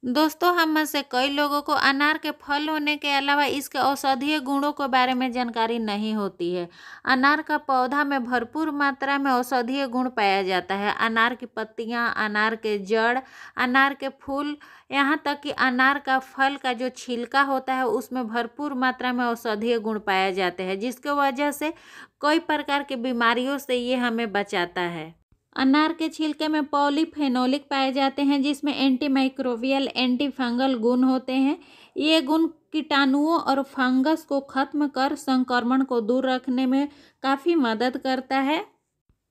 दोस्तों, हम में से कई लोगों को अनार के फल होने के अलावा इसके औषधीय गुणों के बारे में जानकारी नहीं होती है। अनार का पौधा में भरपूर मात्रा में औषधीय गुण पाया जाता है। अनार की पत्तियां, अनार के जड़, अनार के फूल, यहाँ तक कि अनार का फल का जो छिलका होता है उसमें भरपूर मात्रा में औषधीय गुण पाए जाते हैं, जिसके वजह से कई प्रकार की बीमारियों से ये हमें बचाता है। अनार के छिलके में पॉलीफेनोलिक पाए जाते हैं, जिसमें एंटी माइक्रोबियल, एंटी फंगल गुण होते हैं। ये गुण कीटाणुओं और फंगस को खत्म कर संक्रमण को दूर रखने में काफ़ी मदद करता है।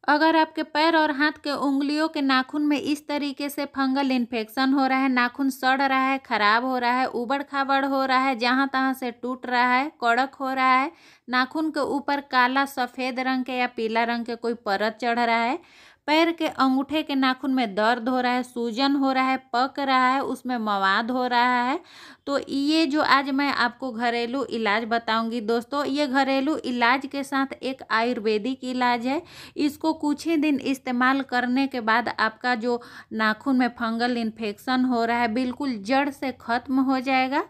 अगर आपके पैर और हाथ के उंगलियों के नाखून में इस तरीके से फंगल इन्फेक्शन हो रहा है, नाखून सड़ रहा है, खराब हो रहा है, उबड़ खाबड़ हो रहा है, जहाँ तहाँ से टूट रहा है, कड़क हो रहा है, नाखून के ऊपर काला सफ़ेद रंग के या पीला रंग के कोई परत चढ़ रहा है, पैर के अंगूठे के नाखून में दर्द हो रहा है, सूजन हो रहा है, पक रहा है, उसमें मवाद हो रहा है, तो ये जो आज मैं आपको घरेलू इलाज बताऊंगी दोस्तों, ये घरेलू इलाज के साथ एक आयुर्वेदिक इलाज है। इसको कुछ ही दिन इस्तेमाल करने के बाद आपका जो नाखून में फंगल इन्फेक्शन हो रहा है बिल्कुल जड़ से ख़त्म हो जाएगा।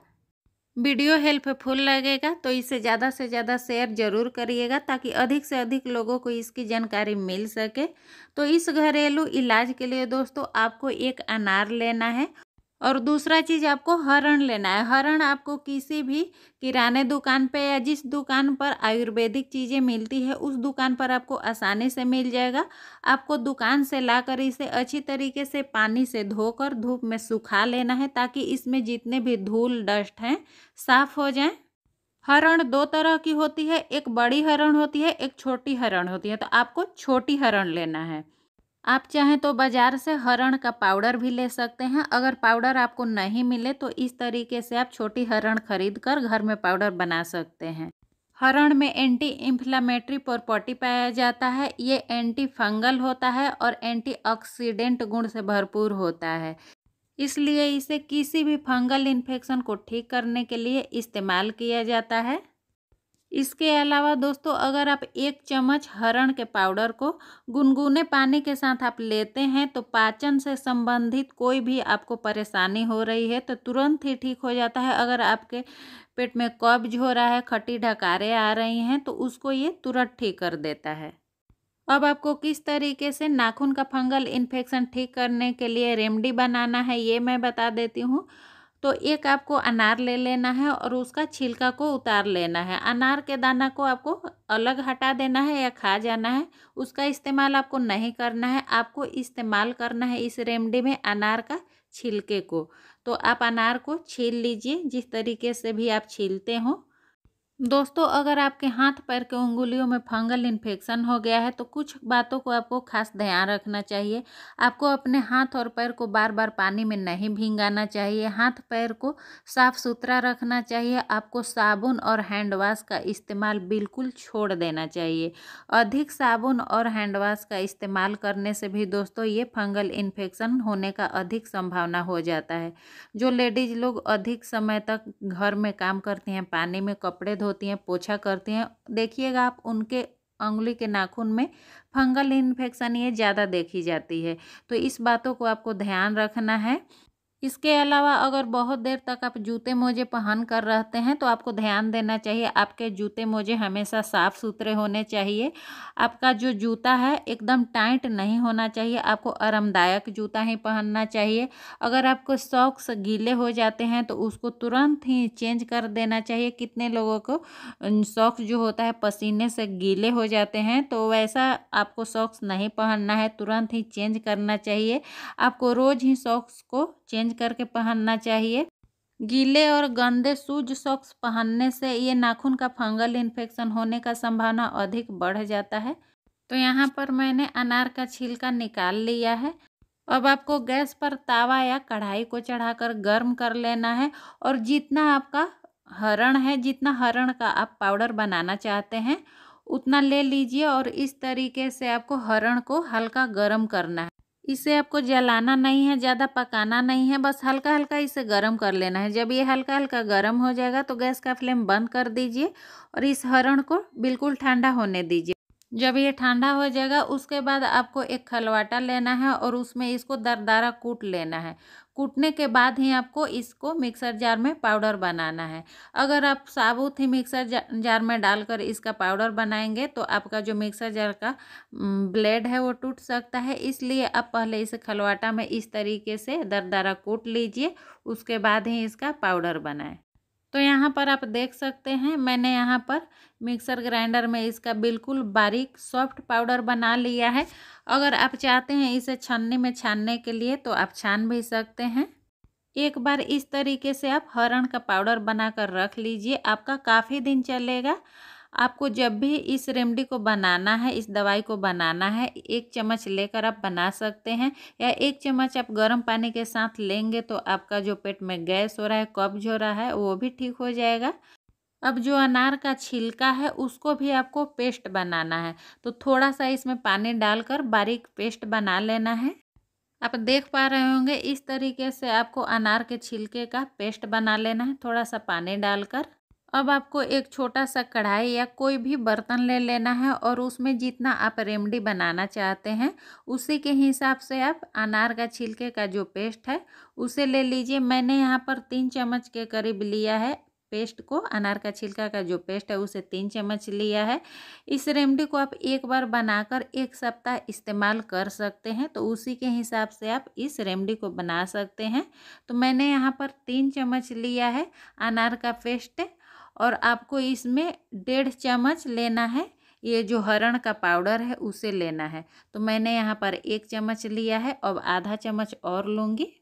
वीडियो हेल्पफुल लगेगा तो इसे ज़्यादा से ज़्यादा शेयर ज़रूर करिएगा, ताकि अधिक से अधिक लोगों को इसकी जानकारी मिल सके। तो इस घरेलू इलाज के लिए दोस्तों आपको एक अनार लेना है और दूसरा चीज़ आपको हरण लेना है। हरण आपको किसी भी किराने दुकान पे या जिस दुकान पर आयुर्वेदिक चीज़ें मिलती है उस दुकान पर आपको आसानी से मिल जाएगा। आपको दुकान से लाकर इसे अच्छी तरीके से पानी से धोकर धूप में सुखा लेना है, ताकि इसमें जितने भी धूल डस्ट हैं साफ़ हो जाएं। हरण दो तरह की होती है, एक बड़ी हरण होती है, एक छोटी हरण होती है। तो आपको छोटी हरण लेना है। आप चाहें तो बाज़ार से हरण का पाउडर भी ले सकते हैं। अगर पाउडर आपको नहीं मिले तो इस तरीके से आप छोटी हरण खरीद कर घर में पाउडर बना सकते हैं। हरण में एंटी इन्फ्लामेटरी प्रॉपर्टी पाया जाता है। ये एंटी फंगल होता है और एंटीऑक्सीडेंट गुण से भरपूर होता है। इसलिए इसे किसी भी फंगल इन्फेक्शन को ठीक करने के लिए इस्तेमाल किया जाता है। इसके अलावा दोस्तों, अगर आप 1 चम्मच हरण के पाउडर को गुनगुने पानी के साथ आप लेते हैं तो पाचन से संबंधित कोई भी आपको परेशानी हो रही है तो तुरंत ही ठीक हो जाता है। अगर आपके पेट में कब्ज हो रहा है, खट्टी डकारें आ रही हैं, तो उसको ये तुरंत ठीक कर देता है। अब आपको किस तरीके से नाखून का फंगल इन्फेक्शन ठीक करने के लिए रेमेडी बनाना है ये मैं बता देती हूँ। तो एक आपको अनार ले लेना है और उसका छिलका को उतार लेना है। अनार के दाना को आपको अलग हटा देना है या खा जाना है। उसका इस्तेमाल आपको नहीं करना है। आपको इस्तेमाल करना है इस रेमेडी में अनार का छिलके को। तो आप अनार को छील लीजिए जिस तरीके से भी आप छीलते हो। दोस्तों, अगर आपके हाथ पैर के उंगलियों में फंगल इन्फेक्शन हो गया है तो कुछ बातों को आपको खास ध्यान रखना चाहिए। आपको अपने हाथ और पैर को बार बार पानी में नहीं भींगाना चाहिए। हाथ पैर को साफ सुथरा रखना चाहिए। आपको साबुन और हैंड वॉश का इस्तेमाल बिल्कुल छोड़ देना चाहिए। अधिक साबुन और हैंड वॉश का इस्तेमाल करने से भी दोस्तों ये फंगल इन्फेक्शन होने का अधिक संभावना हो जाता है। जो लेडीज़ लोग अधिक समय तक घर में काम करती हैं, पानी में कपड़े धोती हैं, पोछा करती हैं, देखिएगा आप उनके उंगली के नाखून में फंगल इन्फेक्शन ये ज़्यादा देखी जाती है। तो इस बातों को आपको ध्यान रखना है। इसके अलावा अगर बहुत देर तक आप जूते मोजे पहन कर रहते हैं तो आपको ध्यान देना चाहिए। आपके जूते मोजे हमेशा साफ़ सुथरे होने चाहिए। आपका जो जूता है एकदम टाइट नहीं होना चाहिए। आपको आरामदायक जूता ही पहनना चाहिए। अगर आपको सॉक्स गीले हो जाते हैं तो उसको तुरंत ही चेंज कर देना चाहिए। कितने लोगों को सॉक्स जो होता है पसीने से गीले हो जाते हैं, तो वैसा आपको सॉक्स नहीं पहनना है, तुरंत ही चेंज करना चाहिए। आपको रोज़ ही सॉक्स को चेंज करके पहनना चाहिए। गीले और गंदे शूज सॉक्स पहनने से ये नाखून का फंगल इन्फेक्शन होने का संभावना अधिक बढ़ जाता है। तो यहाँ पर मैंने अनार का छिलका निकाल लिया है। अब आपको गैस पर तावा या कढ़ाई को चढ़ाकर गर्म कर लेना है और जितना आपका हरण है, जितना हरण का आप पाउडर बनाना चाहते हैं उतना ले लीजिए और इस तरीके से आपको हरण को हल्का गर्म करना है। इसे आपको जलाना नहीं है, ज़्यादा पकाना नहीं है, बस हल्का हल्का इसे गर्म कर लेना है। जब ये हल्का हल्का गर्म हो जाएगा तो गैस का फ्लेम बंद कर दीजिए और इस हरण को बिल्कुल ठंडा होने दीजिए। जब ये ठंडा हो जाएगा उसके बाद आपको एक खलवाटा लेना है और उसमें इसको दरदरा कूट लेना है। कूटने के बाद ही आपको इसको मिक्सर जार में पाउडर बनाना है। अगर आप साबुत ही मिक्सर जार में डालकर इसका पाउडर बनाएंगे तो आपका जो मिक्सर जार का ब्लेड है वो टूट सकता है। इसलिए आप पहले इसे खलवाटा में इस तरीके से दरदरा कूट लीजिए, उसके बाद ही इसका पाउडर बनाएं। तो यहाँ पर आप देख सकते हैं मैंने यहाँ पर मिक्सर ग्राइंडर में इसका बिल्कुल बारीक सॉफ्ट पाउडर बना लिया है। अगर आप चाहते हैं इसे छन्नी में छानने के लिए तो आप छान भी सकते हैं। एक बार इस तरीके से आप हरण का पाउडर बनाकर रख लीजिए, आपका काफ़ी दिन चलेगा। आपको जब भी इस रेमेडी को बनाना है, इस दवाई को बनाना है, 1 चम्मच लेकर आप बना सकते हैं, या 1 चम्मच आप गर्म पानी के साथ लेंगे तो आपका जो पेट में गैस हो रहा है, कब्ज हो रहा है, वो भी ठीक हो जाएगा। अब जो अनार का छिलका है उसको भी आपको पेस्ट बनाना है, तो थोड़ा सा इसमें पानी डालकर बारीक पेस्ट बना लेना है। आप देख पा रहे होंगे इस तरीके से आपको अनार के छिलके का पेस्ट बना लेना है थोड़ा सा पानी डालकर। अब आपको एक छोटा सा कढ़ाई या कोई भी बर्तन ले लेना है और उसमें जितना आप रेमेडी बनाना चाहते हैं उसी के हिसाब से आप अनार का छिलके का जो पेस्ट है उसे ले लीजिए। मैंने यहाँ पर 3 चम्मच के करीब लिया है पेस्ट को, अनार का छिलका का जो पेस्ट है उसे 3 चम्मच लिया है। इस रेमेडी को आप एक बार बनाकर 1 सप्ताह इस्तेमाल कर सकते हैं, तो उसी के हिसाब से आप इस रेमेडी को बना सकते हैं। तो मैंने यहाँ पर 3 चम्मच लिया है अनार का पेस्ट और आपको इसमें 1.5 चम्मच लेना है ये जो हरण का पाउडर है उसे लेना है। तो मैंने यहाँ पर 1 चम्मच लिया है, अब आधा चम्मच और लूँगी।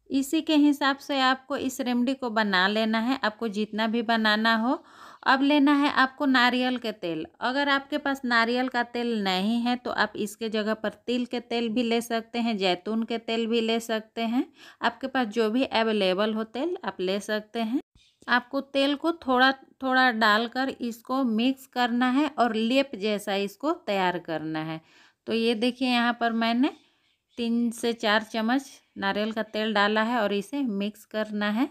इसी के हिसाब से आपको इस रेमेडी को बना लेना है, आपको जितना भी बनाना हो। अब लेना है आपको नारियल के तेल। अगर आपके पास नारियल का तेल नहीं है तो आप इसके जगह पर तिल के तेल भी ले सकते हैं, जैतून के तेल भी ले सकते हैं। आपके पास जो भी अवेलेबल हो तेल आप ले सकते हैं। आपको तेल को थोड़ा थोड़ा डालकर इसको मिक्स करना है और लेप जैसा इसको तैयार करना है। तो ये देखिए यहाँ पर मैंने 3 से 4 चम्मच नारियल का तेल डाला है और इसे मिक्स करना है।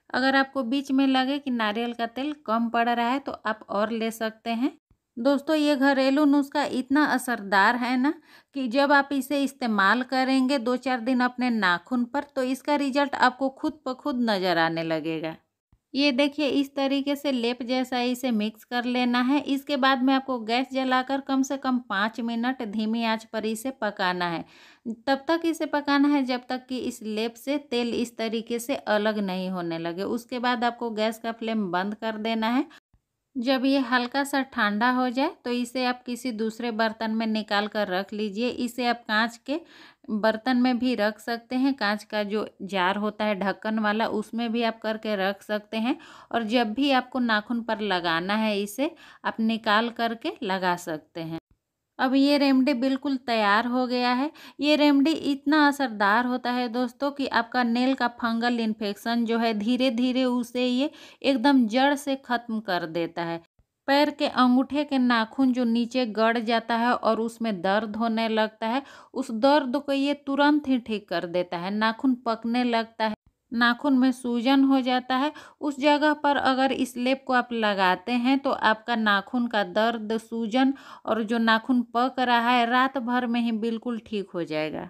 अगर आपको बीच में लगे कि नारियल का तेल कम पड़ रहा है तो आप और ले सकते हैं। दोस्तों ये घरेलू नुस्खा इतना असरदार है ना कि जब आप इसे इस्तेमाल करेंगे 2-4 दिन अपने नाखून पर तो इसका रिजल्ट आपको खुद ब खुद नज़र आने लगेगा। ये देखिए इस तरीके से लेप जैसा इसे मिक्स कर लेना है। इसके बाद में आपको गैस जलाकर कम से कम 5 मिनट धीमी आंच पर इसे पकाना है। तब तक इसे पकाना है जब तक कि इस लेप से तेल इस तरीके से अलग नहीं होने लगे। उसके बाद आपको गैस का फ्लेम बंद कर देना है। जब ये हल्का सा ठंडा हो जाए तो इसे आप किसी दूसरे बर्तन में निकाल कर रख लीजिए। इसे आप कांच के बर्तन में भी रख सकते हैं, कांच का जो जार होता है ढक्कन वाला उसमें भी आप करके रख सकते हैं। और जब भी आपको नाखून पर लगाना है इसे आप निकाल करके लगा सकते हैं। अब ये रेमेडी बिल्कुल तैयार हो गया है। ये रेमेडी इतना असरदार होता है दोस्तों कि आपका नेल का फंगल इन्फेक्शन जो है धीरे धीरे उसे ये एकदम जड़ से ख़त्म कर देता है। पैर के अंगूठे के नाखून जो नीचे गड़ जाता है और उसमें दर्द होने लगता है, उस दर्द को ये तुरंत ही ठीक कर देता है। नाखून पकने लगता है, नाखून में सूजन हो जाता है, उस जगह पर अगर इस लेप को आप लगाते हैं तो आपका नाखून का दर्द, सूजन और जो नाखून पक रहा है रात भर में ही बिल्कुल ठीक हो जाएगा।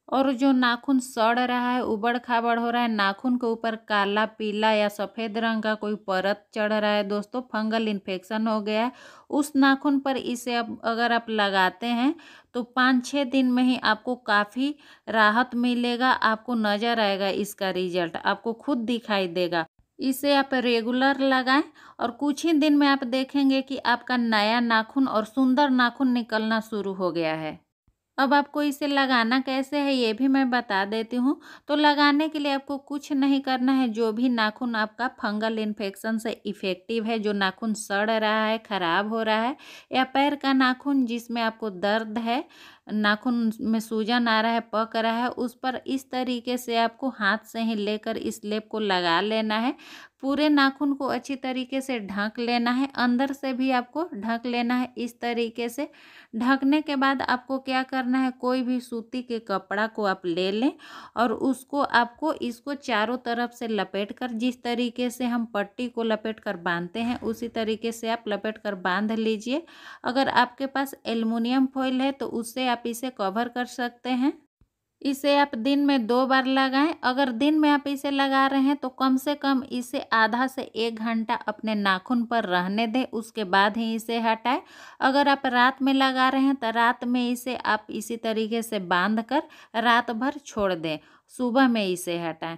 और जो नाखून सड़ रहा है, उबड़ खाबड़ हो रहा है, नाखून के ऊपर काला पीला या सफ़ेद रंग का कोई परत चढ़ रहा है दोस्तों, फंगल इन्फेक्शन हो गया है, उस नाखून पर इसे अब अगर आप लगाते हैं तो 5-6 दिन में ही आपको काफ़ी राहत मिलेगा। आपको नज़र आएगा इसका रिजल्ट, आपको खुद दिखाई देगा। इसे आप रेगुलर लगाएं और कुछ ही दिन में आप देखेंगे कि आपका नया नाखून और सुंदर नाखून निकलना शुरू हो गया है। अब आपको इसे लगाना कैसे है ये भी मैं बता देती हूँ। तो लगाने के लिए आपको कुछ नहीं करना है। जो भी नाखून आपका फंगल इन्फेक्शन से इफ़ेक्टिव है, जो नाखून सड़ रहा है, ख़राब हो रहा है, या पैर का नाखून जिसमें आपको दर्द है, नाखून में सूजन आ रहा है, पक रहा है, उस पर इस तरीके से आपको हाथ से ही लेकर इस लेप को लगा लेना है। पूरे नाखून को अच्छी तरीके से ढक लेना है, अंदर से भी आपको ढक लेना है। इस तरीके से ढकने के बाद आपको क्या करना है, कोई भी सूती के कपड़ा को आप ले लें और उसको आपको इसको चारों तरफ से लपेट कर, जिस तरीके से हम पट्टी को लपेट कर बांधते हैं उसी तरीके से आप लपेट कर बांध लीजिए। अगर आपके पास एल्युमिनियम फॉइल है तो उससे आप इसे कवर कर सकते हैं। इसे आप दिन में 2 बार लगाएं। अगर दिन में आप इसे लगा रहे हैं तो कम से कम इसे आधा से 1 घंटा अपने नाखून पर रहने दें, उसके बाद ही इसे हटाएं। अगर आप रात में लगा रहे हैं तो रात में इसे आप इसी तरीके से बांध कर रात भर छोड़ दें, सुबह में इसे हटाएं।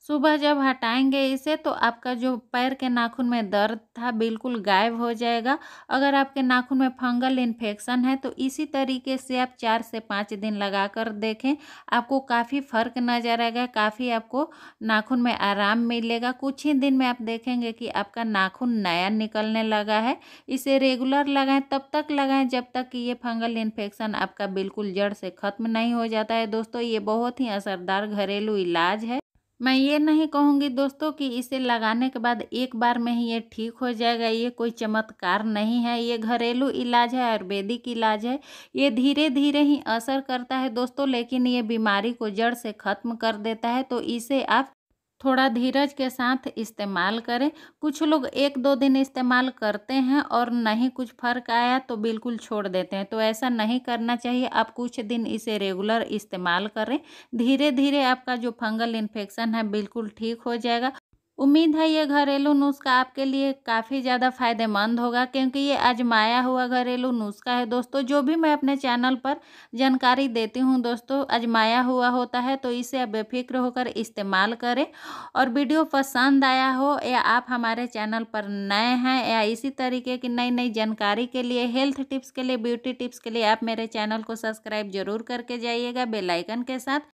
सुबह जब हटाएंगे इसे तो आपका जो पैर के नाखून में दर्द था बिल्कुल गायब हो जाएगा। अगर आपके नाखून में फंगल इन्फेक्शन है तो इसी तरीके से आप 4 से 5 दिन लगा कर देखें, आपको काफ़ी फ़र्क नज़र आएगा, काफ़ी आपको नाखून में आराम मिलेगा। कुछ ही दिन में आप देखेंगे कि आपका नाखून नया निकलने लगा है। इसे रेगुलर लगाएं, तब तक लगाएं जब तक कि ये फंगल इन्फेक्शन आपका बिल्कुल जड़ से ख़त्म नहीं हो जाता है। दोस्तों, ये बहुत ही असरदार घरेलू इलाज है। मैं ये नहीं कहूँगी दोस्तों कि इसे लगाने के बाद एक बार में ही ये ठीक हो जाएगा, ये कोई चमत्कार नहीं है। ये घरेलू इलाज है, आयुर्वेदिक इलाज है। ये धीरे धीरे ही असर करता है दोस्तों, लेकिन ये बीमारी को जड़ से ख़त्म कर देता है। तो इसे आप थोड़ा धीरज के साथ इस्तेमाल करें। कुछ लोग 1-2 दिन इस्तेमाल करते हैं और नहीं कुछ फ़र्क आया तो बिल्कुल छोड़ देते हैं, तो ऐसा नहीं करना चाहिए। आप कुछ दिन इसे रेगुलर इस्तेमाल करें, धीरे धीरे आपका जो फंगल इन्फेक्शन है बिल्कुल ठीक हो जाएगा। उम्मीद है ये घरेलू नुस्खा आपके लिए काफ़ी ज़्यादा फ़ायदेमंद होगा, क्योंकि ये आजमाया हुआ घरेलू नुस्खा है दोस्तों। जो भी मैं अपने चैनल पर जानकारी देती हूँ दोस्तों, आजमाया हुआ होता है, तो इसे आप बेफिक्र होकर इस्तेमाल करें। और वीडियो पसंद आया हो या आप हमारे चैनल पर नए हैं या इसी तरीके की नई नई जानकारी के लिए, हेल्थ टिप्स के लिए, ब्यूटी टिप्स के लिए, आप मेरे चैनल को सब्सक्राइब जरूर करके जाइएगा बेल आइकन के साथ,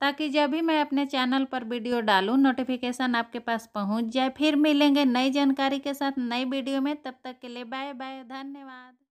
ताकि जब भी मैं अपने चैनल पर वीडियो डालूं नोटिफिकेशन आपके पास पहुंच जाए। फिर मिलेंगे नई जानकारी के साथ नई वीडियो में, तब तक के लिए बाय बाय, धन्यवाद।